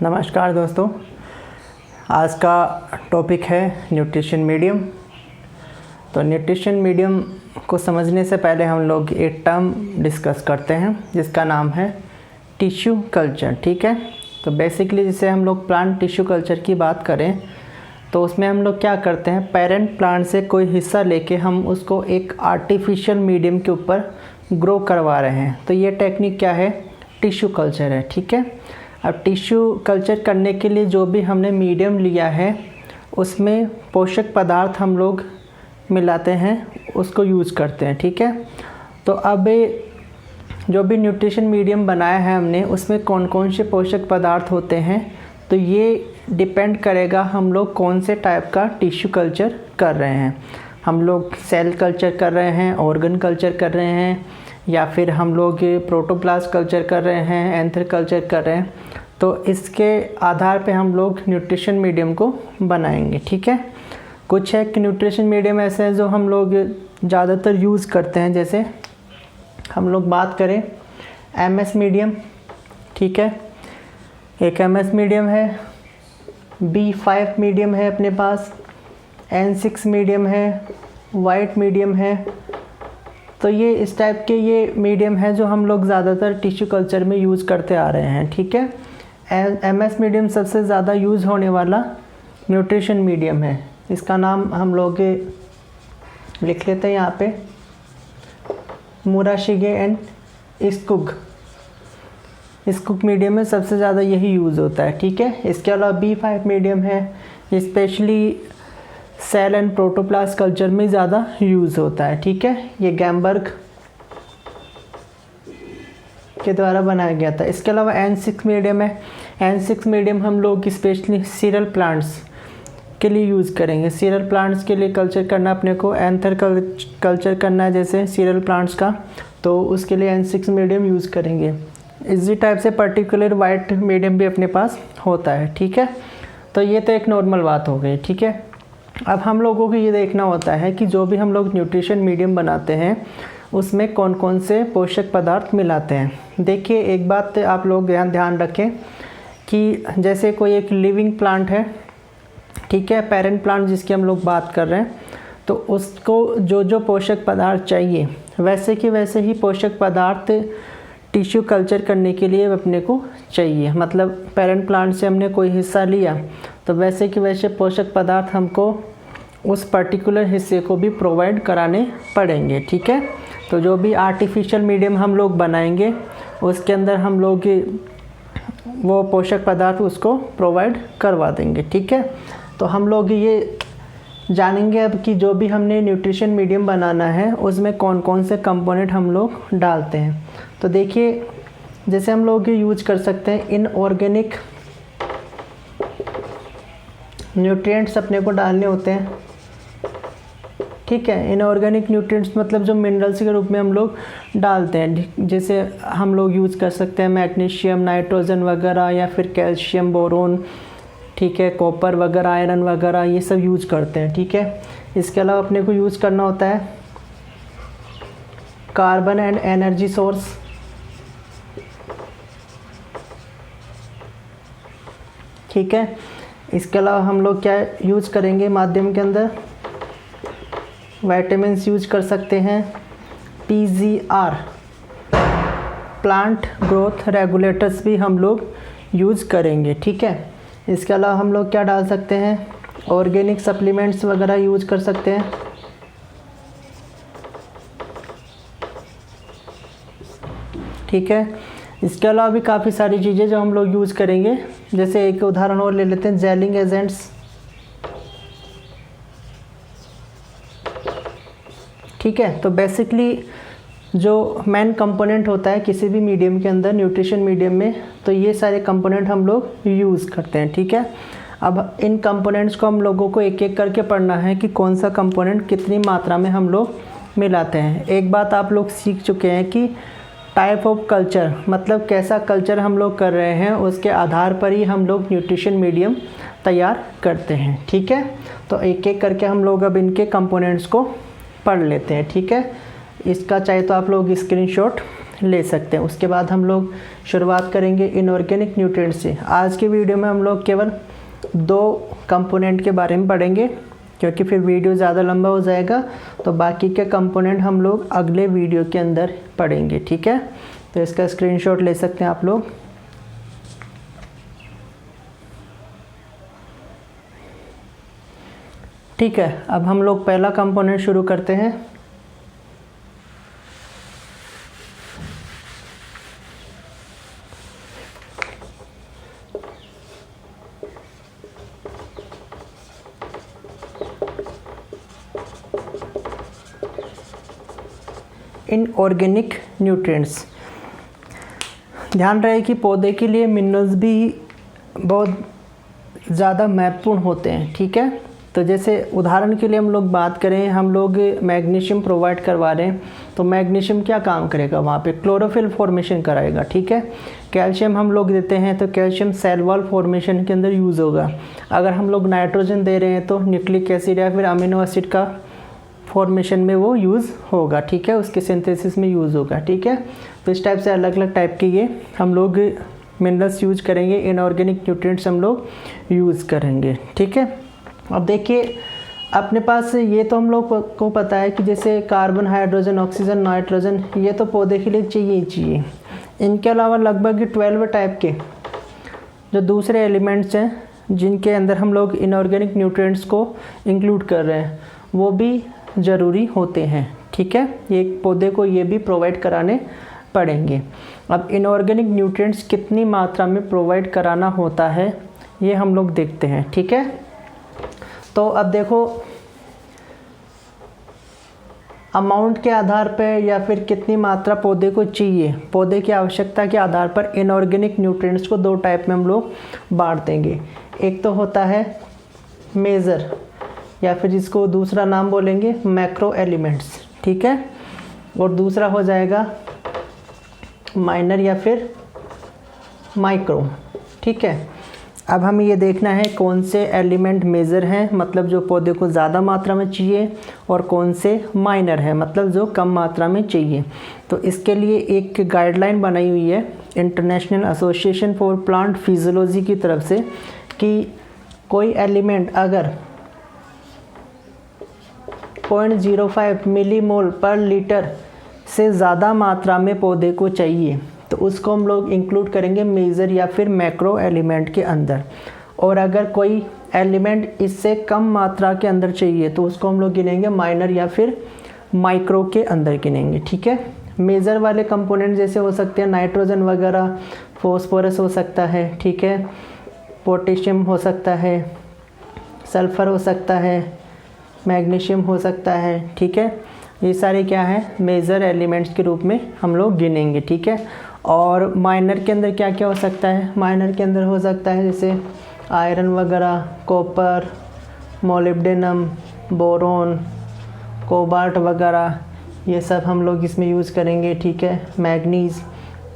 नमस्कार दोस्तों, आज का टॉपिक है न्यूट्रिशन मीडियम। तो न्यूट्रिशन मीडियम को समझने से पहले हम लोग एक टर्म डिस्कस करते हैं जिसका नाम है टिश्यू कल्चर। ठीक है, तो बेसिकली जिसे हम लोग प्लांट टिश्यू कल्चर की बात करें तो उसमें हम लोग क्या करते हैं, पेरेंट प्लांट से कोई हिस्सा लेके हम उसको एक आर्टिफिशियल मीडियम के ऊपर ग्रो करवा रहे हैं। तो ये टेक्निक क्या है, टिश्यू कल्चर है। ठीक है, अब टिश्यू कल्चर करने के लिए जो भी हमने मीडियम लिया है उसमें पोषक पदार्थ हम लोग मिलाते हैं, उसको यूज़ करते हैं। ठीक है, तो अब जो भी न्यूट्रिशन मीडियम बनाया है हमने उसमें कौन कौन से पोषक पदार्थ होते हैं, तो ये डिपेंड करेगा हम लोग कौन से टाइप का टिश्यू कल्चर कर रहे हैं। हम लोग सेल कल्चर कर रहे हैं, ऑर्गन कल्चर कर रहे हैं, या फिर हम लोग प्रोटोप्लास्ट कल्चर कर रहे हैं, एंथर कल्चर कर रहे हैं। तो इसके आधार पे हम लोग न्यूट्रिशन मीडियम को बनाएंगे। ठीक है, कुछ है कि न्यूट्रिशन मीडियम ऐसे हैं जो हम लोग ज़्यादातर यूज़ करते हैं। जैसे हम लोग बात करें एमएस मीडियम। ठीक है, एक एमएस मीडियम है, B5 मीडियम है अपने पास, N6 मीडियम है, वाइट मीडियम है। तो ये इस टाइप के ये मीडियम है जो हम लोग ज़्यादातर टिश्यू कल्चर में यूज़ करते आ रहे हैं। ठीक है, एमएस मीडियम सबसे ज़्यादा यूज़ होने वाला न्यूट्रिशन मीडियम है। इसका नाम हम लोग लिख लेते हैं यहाँ पे, मुराशिगे एंड इस्कुक मीडियम में सबसे ज़्यादा यही यूज़ होता है। ठीक है, इसके अलावा B5 मीडियम है, specially cell and protoplast culture में ज़्यादा यूज़ होता है। ठीक है, ये गैम्बर्ग के द्वारा बनाया गया था। इसके अलावा N6 मीडियम है। N6 मीडियम हम लोग स्पेशली सीरियल प्लांट्स के लिए यूज़ करेंगे। सीरियल प्लांट्स के लिए कल्चर करना अपने को, एंथर कल्चर करना है जैसे सीरियल प्लांट्स का, तो उसके लिए N6 मीडियम यूज़ करेंगे। इसी टाइप से पर्टिकुलर वाइट मीडियम भी अपने पास होता है। ठीक है, तो ये तो एक नॉर्मल बात हो गई। ठीक है, अब हम लोगों को ये देखना होता है कि जो भी हम लोग न्यूट्रिशन मीडियम बनाते हैं उसमें कौन कौन से पोषक पदार्थ मिलाते हैं। देखिए, एक बात आप लोग ध्यान रखें कि जैसे कोई एक लिविंग प्लांट है, ठीक है, पेरेंट प्लांट जिसकी हम लोग बात कर रहे हैं, तो उसको जो जो पोषक पदार्थ चाहिए वैसे के वैसे ही पोषक पदार्थ टिश्यू कल्चर करने के लिए अपने को चाहिए। मतलब पेरेंट प्लांट से हमने कोई हिस्सा लिया तो वैसे के वैसे पोषक पदार्थ हमको उस पर्टिकुलर हिस्से को भी प्रोवाइड कराने पड़ेंगे। ठीक है, तो जो भी आर्टिफिशियल मीडियम हम लोग बनाएंगे उसके अंदर हम लोग वो पोषक पदार्थ उसको प्रोवाइड करवा देंगे। ठीक है, तो हम लोग ये जानेंगे अब कि जो भी हमने न्यूट्रिशन मीडियम बनाना है उसमें कौन कौन से कंपोनेंट हम लोग डालते हैं। तो देखिए, जैसे हम लोग ये यूज कर सकते हैं इनऑर्गेनिक न्यूट्रिएंट्स अपने को डालने होते हैं। ठीक है, इनऑर्गेनिक न्यूट्रिएंट्स मतलब जो मिनरल्स के रूप में हम लोग डालते हैं, जैसे हम लोग यूज़ कर सकते हैं मैग्नीशियम, नाइट्रोजन वगैरह, या फिर कैल्शियम, बोरोन, ठीक है, कॉपर वगैरह, आयरन वगैरह, ये सब यूज करते हैं। ठीक है, इसके अलावा अपने को यूज़ करना होता है कार्बन एंड एनर्जी सोर्स। ठीक है, इसके अलावा हम लोग क्या यूज करेंगे माध्यम के अंदर, विटामिन्स यूज कर सकते हैं, PGR प्लांट ग्रोथ रेगुलेटर्स भी हम लोग यूज़ करेंगे। ठीक है, इसके अलावा हम लोग क्या डाल सकते हैं, ऑर्गेनिक सप्लीमेंट्स वगैरह यूज कर सकते हैं। ठीक है, इसके अलावा भी काफ़ी सारी चीज़ें जो हम लोग यूज़ करेंगे। जैसे एक उदाहरण और ले लेते हैं, जेलिंग एजेंट्स। ठीक है, तो बेसिकली जो मेन कंपोनेंट होता है किसी भी मीडियम के अंदर, न्यूट्रिशन मीडियम में, तो ये सारे कंपोनेंट हम लोग यूज़ करते हैं। ठीक है, अब इन कंपोनेंट्स को हम लोगों को एक एक करके पढ़ना है कि कौन सा कंपोनेंट कितनी मात्रा में हम लोग मिलाते हैं। एक बात आप लोग सीख चुके हैं कि टाइप ऑफ कल्चर, मतलब कैसा कल्चर हम लोग कर रहे हैं उसके आधार पर ही हम लोग न्यूट्रिशन मीडियम तैयार करते हैं। ठीक है, तो एक एक करके हम लोग अब इनके कंपोनेंट्स को पढ़ लेते हैं। ठीक है, इसका चाहे तो आप लोग स्क्रीनशॉट ले सकते हैं। उसके बाद हम लोग शुरुआत करेंगे इनऑर्गेनिक न्यूट्रिएंट्स से। आज के वीडियो में हम लोग केवल 2 कंपोनेंट के बारे में पढ़ेंगे, क्योंकि फिर वीडियो ज़्यादा लंबा हो जाएगा। तो बाकी के कंपोनेंट हम लोग अगले वीडियो के अंदर पढ़ेंगे, ठीक है। तो इसका स्क्रीनशॉट ले सकते हैं आप लोग। ठीक है, अब हम लोग पहला कंपोनेंट शुरू करते हैं। Inorganic nutrients. ध्यान रहे कि पौधे के लिए मिनरल्स भी बहुत ज़्यादा महत्वपूर्ण होते हैं, ठीक है। तो जैसे उदाहरण के लिए हम लोग बात करें, हम लोग मैग्नीशियम प्रोवाइड करवा रहे हैं, तो मैग्नीशियम क्या काम करेगा वहाँ पे? क्लोरोफिल फॉर्मेशन कराएगा, ठीक है। कैल्शियम हम लोग देते हैं तो कैल्शियम सेल वॉल फॉर्मेशन के अंदर यूज़ होगा। अगर हम लोग नाइट्रोजन दे रहे हैं तो न्यूक्लिक एसिड या फिर अमीनो एसिड का फॉर्मेशन में वो यूज़ होगा, ठीक है, उसके सिंथेसिस में यूज़ होगा, ठीक है। तो इस टाइप से अलग अलग टाइप के ये हम लोग मिनरल्स यूज करेंगे, इनऑर्गेनिक न्यूट्रिएंट्स हम लोग यूज़ करेंगे, ठीक है। अब देखिए अपने पास ये तो हम लोग को पता है कि जैसे कार्बन, हाइड्रोजन, ऑक्सीजन, नाइट्रोजन, ये तो पौधे के लिए चाहिए ही चाहिए। इनके अलावा लगभग 12 टाइप के जो दूसरे एलिमेंट्स हैं जिनके अंदर हम लोग इनऑर्गेनिक न्यूट्रिएंट्स को इंक्लूड कर रहे हैं, वो भी ज़रूरी होते हैं, ठीक है। ये पौधे को ये भी प्रोवाइड कराने पड़ेंगे। अब इनऑर्गेनिक न्यूट्रिएंट्स कितनी मात्रा में प्रोवाइड कराना होता है ये हम लोग देखते हैं, ठीक है। तो अब देखो, अमाउंट के आधार पर या फिर कितनी मात्रा पौधे को चाहिए, पौधे की आवश्यकता के आधार पर इनऑर्गेनिक न्यूट्रिएंट्स को 2 टाइप में हम लोग बांट देंगे। एक तो होता है मेजर, या फिर जिसको दूसरा नाम बोलेंगे मैक्रो एलिमेंट्स, ठीक है, और दूसरा हो जाएगा माइनर या फिर माइक्रो, ठीक है। अब हमें ये देखना है कौन से एलिमेंट मेजर हैं, मतलब जो पौधे को ज़्यादा मात्रा में चाहिए, और कौन से माइनर हैं, मतलब जो कम मात्रा में चाहिए। तो इसके लिए एक गाइडलाइन बनाई हुई है international association for plant physiology की तरफ से, कि कोई एलिमेंट अगर 0.05 मिलीमोल पर लीटर से ज़्यादा मात्रा में पौधे को चाहिए तो उसको हम लोग इंक्लूड करेंगे मेजर या फिर मैक्रो एलिमेंट के अंदर। और अगर कोई एलिमेंट इससे कम मात्रा के अंदर चाहिए तो उसको हम लोग गिनेंगे माइनर या फिर माइक्रो के अंदर गिनेंगे, ठीक है। मेजर वाले कंपोनेंट जैसे हो सकते हैं नाइट्रोजन वगैरह, फॉस्फोरस हो सकता है, ठीक है, पोटेशियम हो सकता है, सल्फ़र हो सकता है, मैग्नीशियम हो सकता है, ठीक है। ये सारे क्या है, मेजर एलिमेंट्स के रूप में हम लोग गिनेंगे, ठीक है। और माइनर के अंदर क्या क्या हो सकता है? माइनर के अंदर हो सकता है जैसे आयरन वगैरह, कॉपर, मोलिब्डेनम, बोरोन, कोबाल्ट वगैरह, ये सब हम लोग इसमें यूज़ करेंगे, ठीक है। मैग्नीज,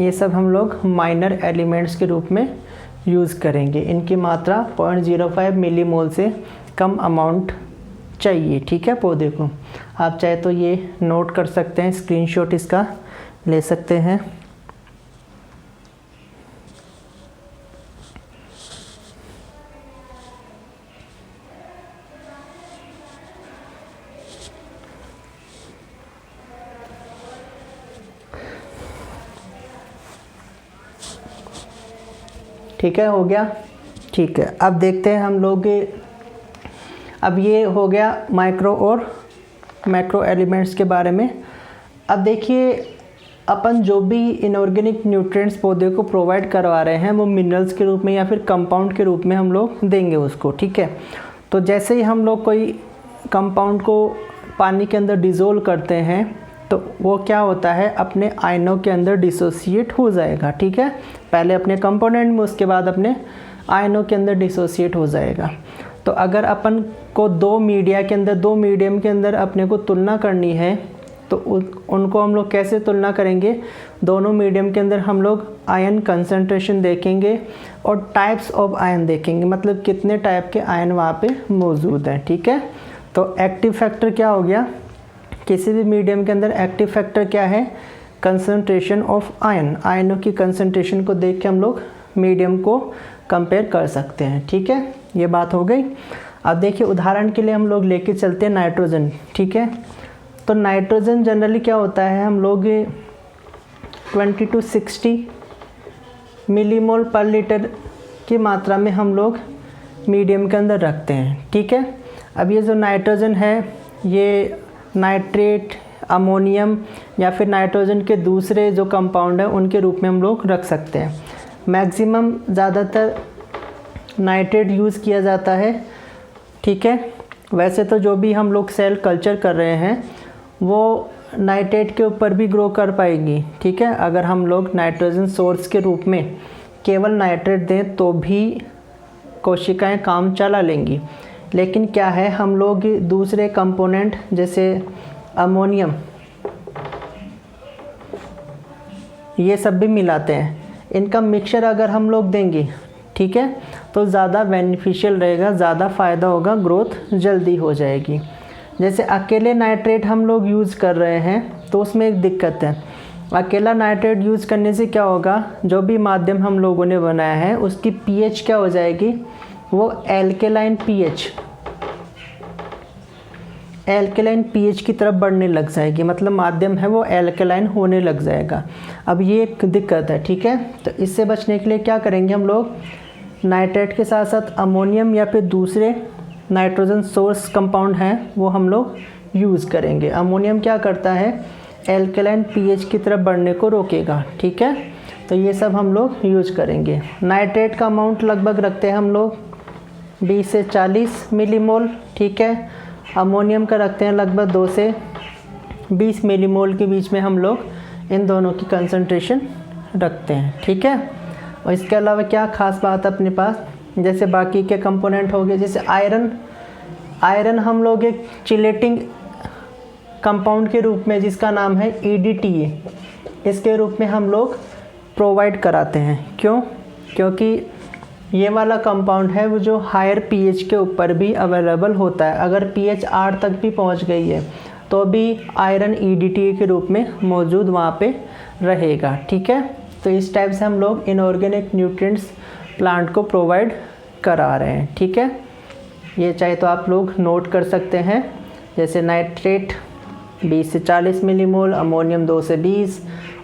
ये सब हम लोग माइनर एलिमेंट्स के रूप में यूज़ करेंगे। इनकी मात्रा 0.05 मिलीमोल से कम अमाउंट चाहिए, ठीक है, पौधे को। आप चाहे तो ये नोट कर सकते हैं, स्क्रीनशॉट इसका ले सकते हैं। ठीक है, हो गया, ठीक है। अब देखते हैं हम लोग, अब ये हो गया माइक्रो और मैक्रो एलिमेंट्स के बारे में। अब देखिए अपन जो भी इनऑर्गेनिक न्यूट्रिएंट्स पौधे को प्रोवाइड करवा रहे हैं वो मिनरल्स के रूप में या फिर कंपाउंड के रूप में हम लोग देंगे उसको, ठीक है। तो जैसे ही हम लोग कोई कंपाउंड को पानी के अंदर डिज़ोल्व करते हैं तो वो क्या होता है, अपने आयनों के अंदर डिसोसिएट हो जाएगा, ठीक है। पहले अपने कंपोनेंट में, उसके बाद अपने आयनों के अंदर डिसोसिएट हो जाएगा। तो अगर अपन को 2 मीडियम के अंदर अपने को तुलना करनी है तो उनको हम लोग कैसे तुलना करेंगे? दोनों मीडियम के अंदर हम लोग आयन कंसंट्रेशन देखेंगे और टाइप्स ऑफ आयन देखेंगे, मतलब कितने टाइप के आयन वहाँ पे मौजूद हैं, ठीक है। तो एक्टिव फैक्टर क्या हो गया, किसी भी मीडियम के अंदर एक्टिव फैक्टर क्या है, कंसंट्रेशन ऑफ आयन, आयनों की कंसंट्रेशन को देख के हम लोग मीडियम को कंपेयर कर सकते हैं। ठीक है, ये बात हो गई। अब देखिए उदाहरण के लिए हम लोग लेके चलते हैं नाइट्रोजन। ठीक है, तो नाइट्रोजन जनरली क्या होता है, हम लोग 20 to 60 मिलीमोल पर लीटर की मात्रा में हम लोग मीडियम के अंदर रखते हैं। ठीक है, अब ये जो नाइट्रोजन है ये नाइट्रेट, अमोनियम या फिर नाइट्रोजन के दूसरे जो कंपाउंड हैं उनके रूप में हम लोग रख सकते हैं। मैक्सिमम ज़्यादातर नाइट्रेट यूज़ किया जाता है। ठीक है, वैसे तो जो भी हम लोग सेल कल्चर कर रहे हैं वो नाइट्रेट के ऊपर भी ग्रो कर पाएगी। ठीक है, अगर हम लोग नाइट्रोजन सोर्स के रूप में केवल नाइट्रेट दें तो भी कोशिकाएं काम चला लेंगी। लेकिन क्या है, हम लोग दूसरे कंपोनेंट जैसे अमोनियम ये सब भी मिलाते हैं, इनका मिक्सचर अगर हम लोग देंगे, ठीक है, तो ज़्यादा बेनिफिशियल रहेगा, ज़्यादा फ़ायदा होगा, ग्रोथ जल्दी हो जाएगी। जैसे अकेले नाइट्रेट हम लोग यूज़ कर रहे हैं तो उसमें एक दिक्कत है। अकेला नाइट्रेट यूज़ करने से क्या होगा, जो भी माध्यम हम लोगों ने बनाया है उसकी पीएच क्या हो जाएगी, वो एल्केलाइन पीएच की तरफ बढ़ने लग जाएगी, मतलब माध्यम है वो एल्केलाइन होने लग जाएगा। अब ये एक दिक्कत है। ठीक है, तो इससे बचने के लिए क्या करेंगे, हम लोग नाइट्रेट के साथ साथ अमोनियम या फिर दूसरे नाइट्रोजन सोर्स कंपाउंड हैं वो हम लोग यूज़ करेंगे। अमोनियम क्या करता है, एल्केलाइन पीएच की तरफ बढ़ने को रोकेगा। ठीक है, तो ये सब हम लोग यूज करेंगे। नाइट्रेट का अमाउंट लगभग रखते हैं हम लोग 20 से 40 मिलीमोल। ठीक है, अमोनियम का रखते हैं लगभग 2 से 20 मिलीमोल के बीच में हम लोग इन दोनों की कंसंट्रेशन रखते हैं। ठीक है, और इसके अलावा क्या खास बात अपने पास, जैसे बाकी के कंपोनेंट हो गए, जैसे आयरन हम लोग एक चिलेटिंग कंपाउंड के रूप में जिसका नाम है EDTA, इसके रूप में हम लोग प्रोवाइड कराते हैं। क्यों? क्योंकि ये वाला कंपाउंड है वो जो हायर पीएच के ऊपर भी अवेलेबल होता है। अगर पीएच 8 तक भी पहुंच गई है तो भी आयरन EDTA के रूप में मौजूद वहाँ पे रहेगा। ठीक है, तो इस टाइप से हम लोग इनऑर्गेनिक न्यूट्रिएंट्स प्लांट को प्रोवाइड करा रहे हैं। ठीक है, ये चाहे तो आप लोग नोट कर सकते हैं, जैसे नाइट्रेट 20 से 40 मिलीमोल, अमोनियम 2 से 20,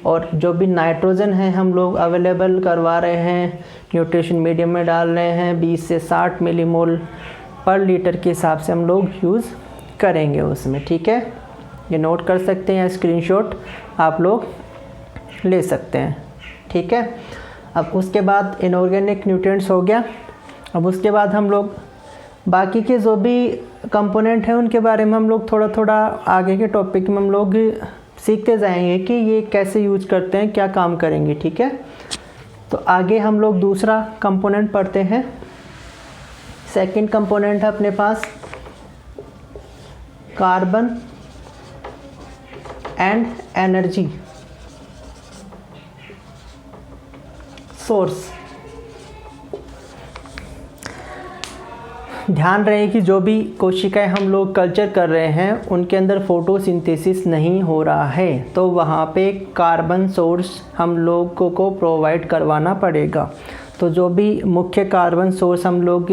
और जो भी नाइट्रोजन है हम लोग अवेलेबल करवा रहे हैं, न्यूट्रिशन मीडियम में डाल रहे हैं 20 से 60 मिलीमोल पर लीटर के हिसाब से हम लोग यूज़ करेंगे उसमें। ठीक है, ये नोट कर सकते हैं, स्क्रीनशॉट आप लोग ले सकते हैं। ठीक है, अब उसके बाद इनऑर्गेनिक न्यूट्रिएंट्स हो गया। अब उसके बाद हम लोग बाकी के जो भी कंपोनेंट हैं उनके बारे में हम लोग थोड़ा थोड़ा आगे के टॉपिक में हम लोग सीखते जाएंगे कि ये कैसे यूज करते हैं, क्या काम करेंगे। ठीक है, तो आगे हम लोग दूसरा कंपोनेंट पढ़ते हैं। सेकंड कंपोनेंट है अपने पास कार्बन एंड एनर्जी सोर्स। ध्यान रहे कि जो भी कोशिकाएं हम लोग कल्चर कर रहे हैं उनके अंदर फोटोसिंथेसिस नहीं हो रहा है, तो वहाँ पे कार्बन सोर्स हम लोगों को प्रोवाइड करवाना पड़ेगा। तो जो भी मुख्य कार्बन सोर्स हम लोग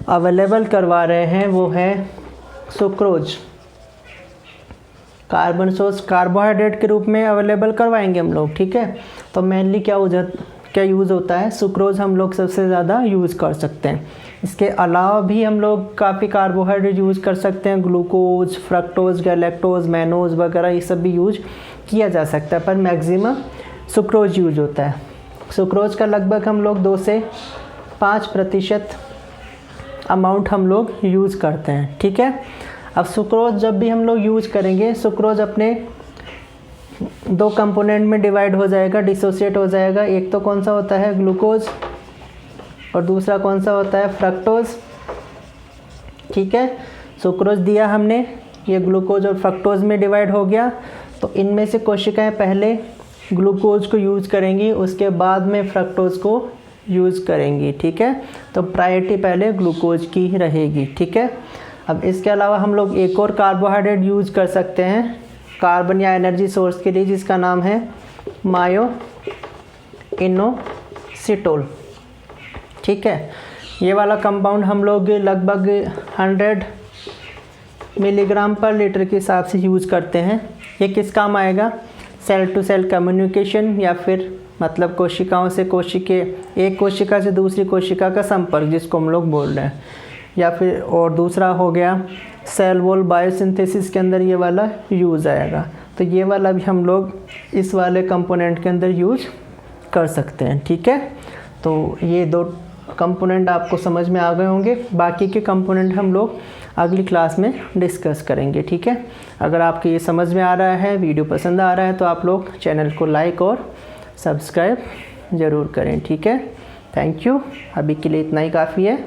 अवेलेबल करवा रहे हैं वो है सुक्रोज। कार्बन सोर्स कार्बोहाइड्रेट के रूप में अवेलेबल करवाएंगे हम लोग। ठीक है, तो मेनली क्या यूज़ होता है, सुक्रोज हम लोग सबसे ज़्यादा यूज़ कर सकते हैं। इसके अलावा भी हम लोग काफ़ी कार्बोहाइड्रेट यूज़ कर सकते हैं, ग्लूकोज, फ्रक्टोज, गैलेक्टोज, मैनोज वगैरह ये सब भी यूज किया जा सकता है, पर मैक्सिमम सुक्रोज यूज होता है। सुक्रोज का लगभग हम लोग 2 से 5% अमाउंट हम लोग यूज़ करते हैं। ठीक है, अब सुक्रोज जब भी हम लोग यूज करेंगे, सुक्रोज अपने 2 कंपोनेंट में डिवाइड हो जाएगा, डिसोसिएट हो जाएगा। एक तो कौन सा होता है, ग्लूकोज, और दूसरा कौन सा होता है, फ्रक्टोज। ठीक है, सुक्रोज दिया हमने, ये ग्लूकोज और फ्रक्टोज में डिवाइड हो गया। तो इनमें से कोशिकाएं पहले ग्लूकोज को यूज़ करेंगी, उसके बाद में फ्रक्टोज को यूज़ करेंगी। ठीक है, तो प्रायोरिटी पहले ग्लूकोज की ही रहेगी। ठीक है, अब इसके अलावा हम लोग एक और कार्बोहाइड्रेट यूज़ कर सकते हैं कार्बन या एनर्जी सोर्स के लिए, जिसका नाम है मायो इनोसिटोल। ठीक है, ये वाला कंपाउंड हम लोग लगभग 100 मिलीग्राम पर लीटर के हिसाब से यूज़ करते हैं। ये किस काम आएगा? सेल टू सेल कम्युनिकेशन, या फिर मतलब कोशिकाओं से एक कोशिका से दूसरी कोशिका का संपर्क, जिसको हम लोग बोल रहे हैं। या फिर और दूसरा हो गया सेल वॉल बायोसिंथेसिस के अंदर ये वाला यूज़ आएगा। तो ये वाला भी हम लोग इस वाले कंपोनेंट के अंदर यूज कर सकते हैं। ठीक है, तो ये 2 कंपोनेंट आपको समझ में आ गए होंगे। बाकी के कंपोनेंट हम लोग अगली क्लास में डिस्कस करेंगे। ठीक है, अगर आपको ये समझ में आ रहा है, वीडियो पसंद आ रहा है, तो आप लोग चैनल को लाइक और सब्सक्राइब ज़रूर करें। ठीक है, थैंक यू। अभी के लिए इतना ही काफ़ी है।